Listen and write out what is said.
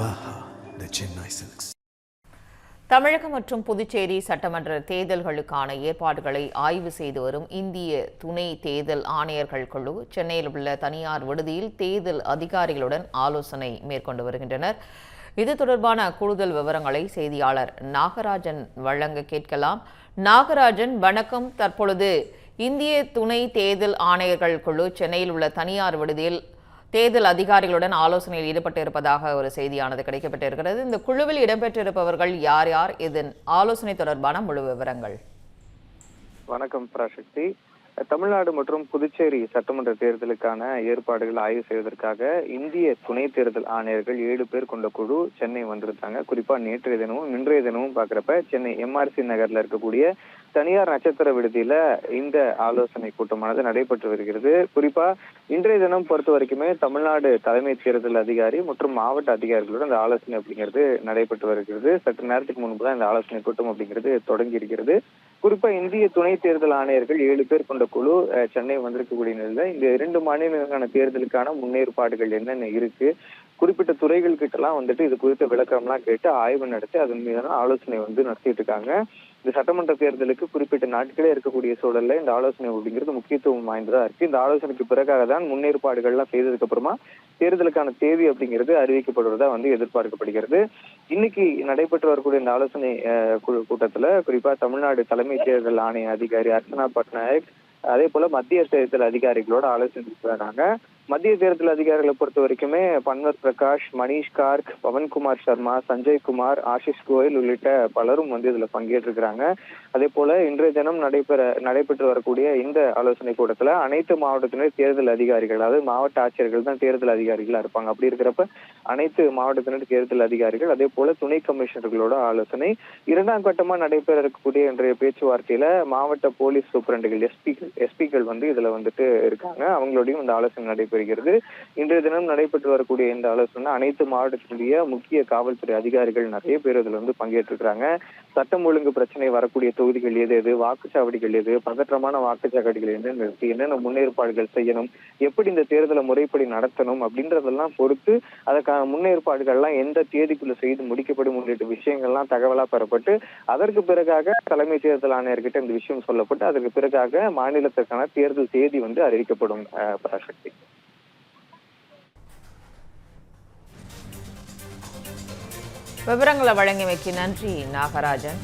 Vivaha, the Chennai Silks. தமிழகம் மற்றும் புதுச்சேரி சட்டமன்ற தேர்தல்களுக்கான ஏற்பாடுகளை ஆய்வு செய்து வரும் இந்திய துணை தேர்தல் ஆணையர்கள் குழு சென்னையில் உள்ள தனியார் விடுதியில் தேர்தல் அதிகாரிகளுடன் ஆலோசனை மேற்கொண்டு வருகின்றனர். இது தொடர்பான கூடுதல் விவரங்களை செய்தியாளர் நாகராஜன் வழங்க கேட்கலாம். நாகராஜன், வணக்கம். தற்பொழுது இந்திய துணை தேர்தல் ஆணையர்கள் குழு சென்னையில் உள்ள தனியார் விடுதியில் தேர்தல் அதிகாரிகளுடன் ஆலோசனையில் ஈடுபட்டு இருப்பதாக ஒரு செய்தியானது கிடைக்கப்பட்டிருக்கிறது. இந்த குழுவில் இடம்பெற்றிருப்பவர்கள் யார் யார்? இதன் ஆலோசனை தொடர்பான முழு விவரங்கள். வணக்கம் பராசக்தி. தமிழ்நாடு மற்றும் புதுச்சேரி சட்டமன்ற தேர்தலுக்கான ஏற்பாடுகள் ஆய்வு செய்வதற்காக இந்திய துணை தேர்தல் ஆணையர்கள் 7 பேர் கொண்ட குழு சென்னை வந்திருந்தாங்க. குறிப்பா நேற்றைய தினமும் இன்றைய தினமும் பாக்குறப்ப சென்னை MRC நகர்ல இருக்கக்கூடிய தனியார் நட்சத்திர விடுதியில இந்த ஆலோசனை கூட்டமானது நடைபெற்று வருகிறது. குறிப்பா இன்றைய தினம் பொறுத்த வரைக்குமே தமிழ்நாடு தலைமை தேர்தல் அதிகாரி மற்றும் மாவட்ட அதிகாரிகளோட இந்த ஆலோசனை அப்படிங்கிறது நடைபெற்று வருகிறது. சற்று நேரத்துக்கு முன்புதான் இந்த ஆலோசனை கூட்டம் அப்படிங்கிறது தொடங்கி இருக்கிறது. குறிப்பா இந்திய துணை தேர்தல் ஆணையர்கள் 7 பேர் கொண்ட குழு சென்னை வந்திருக்கக்கூடிய நிலையில இந்த 2 மாநிலங்களுக்கான தேர்தலுக்கான முன்னேற்பாடுகள் என்னென்ன இருக்கு, குறிப்பிட்ட துறைகள் கிட்ட எல்லாம் வந்துட்டு இது குறித்த விளக்கம்லாம் கேட்டு ஆய்வு நடத்தி அதன் மீதான ஆலோசனை நடத்திட்டு இருக்காங்க. இந்த சட்டமன்ற தேர்தலுக்கு குறிப்பிட்ட நாட்களே இருக்கக்கூடிய சூழல்ல இந்த ஆலோசனை அப்படிங்கிறது முக்கியத்துவம் வாய்ந்ததா இருக்கு. இந்த ஆலோசனைக்கு பிறகாக தான் முன்னேற்பாடுகள்லாம் செய்ததுக்கு அப்புறமா தேர்தலுக்கான தேதி அப்படிங்கிறது அறிவிக்கப்படுவதா எதிர்பார்க்கப்படுகிறது. இன்னைக்கு நடைபெற்று வரக்கூடிய இந்த ஆலோசனை கூட்டத்துல குறிப்பா தமிழ்நாடு தலைமை தேர்தல் ஆணைய அதிகாரி அர்ச்சனா பட்நாயக், அதே போல மத்திய தேர்தல் அதிகாரிகளோட ஆலோசனை வராங்க. மத்திய தேர்தல் அதிகாரிகளை பொறுத்த வரைக்குமே பன்வர் பிரகாஷ், மணிஷ் கார்க், பவன்குமார் சர்மா, சஞ்சய் குமார், ஆஷிஷ் கோயல் உள்ளிட்ட பலரும் இதுல பங்கேற்றிருக்கிறாங்க. அதே போல இன்றைய தினம் நடைபெற்று வரக்கூடிய இந்த ஆலோசனை கூட்டத்துல அனைத்து மாவட்டத்தினர் தேர்தல் அதிகாரிகள், அதாவது மாவட்ட ஆட்சியர்கள் தான் தேர்தல் அதிகாரிகளா இருப்பாங்க. அப்படி இருக்கிறப்ப அனைத்து மாவட்டத்தினர் தேர்தல் அதிகாரிகள், அதே போல துணை கமிஷனர்களோட ஆலோசனை. 2ஆம் கட்டமா நடைபெற இருக்கக்கூடிய இன்றைய பேச்சுவார்த்தையில மாவட்ட போலீஸ் சூப்பரண்டுகள், எஸ்பிகள் இதுல இருக்காங்க. அவங்களோடையும் இந்த ஆலோசனை நடைபெறுகிறது. இன்றைய தினம் நடைபெற்று வரக்கூடிய இந்த ஆலோசனை அனைத்து மாவட்டத்தினுடைய முக்கிய காவல்துறை அதிகாரிகள் நிறைய பேர் இதுல பங்கேற்றிருக்கிறாங்க. சட்டம் ஒழுங்கு பிரச்சனை வரக்கூடிய தொகுதிகள் எது, வாக்குச்சாவடிகள் எது, பதற்றமான வாக்குச்சாவடிகள் என்னென்ன முன்னேற்பாடுகள் செய்யணும், எப்படி இந்த தேர்தலை முறைப்படி நடத்தணும் அப்படின்றதெல்லாம் பொறுத்து அதற்கான முன்னேற்பாடுகள்லாம் எந்த தேதிக்குள்ள செய்து முடிக்கப்படும் உள்ளிட்ட விஷயங்கள்லாம் தகவலா பெறப்பட்டு அதற்கு பிறகாக தலைமை தேர்தல் ஆணையர்கிட்ட இந்த விஷயம் சொல்லப்பட்டு அதற்கு பிறகாக மாநிலத்திற்கான தேர்தல் தேதி அறிவிக்கப்படும். பராசக்தி, விவரங்களை வழங்கியமைக்கு நன்றி நாகராஜன்.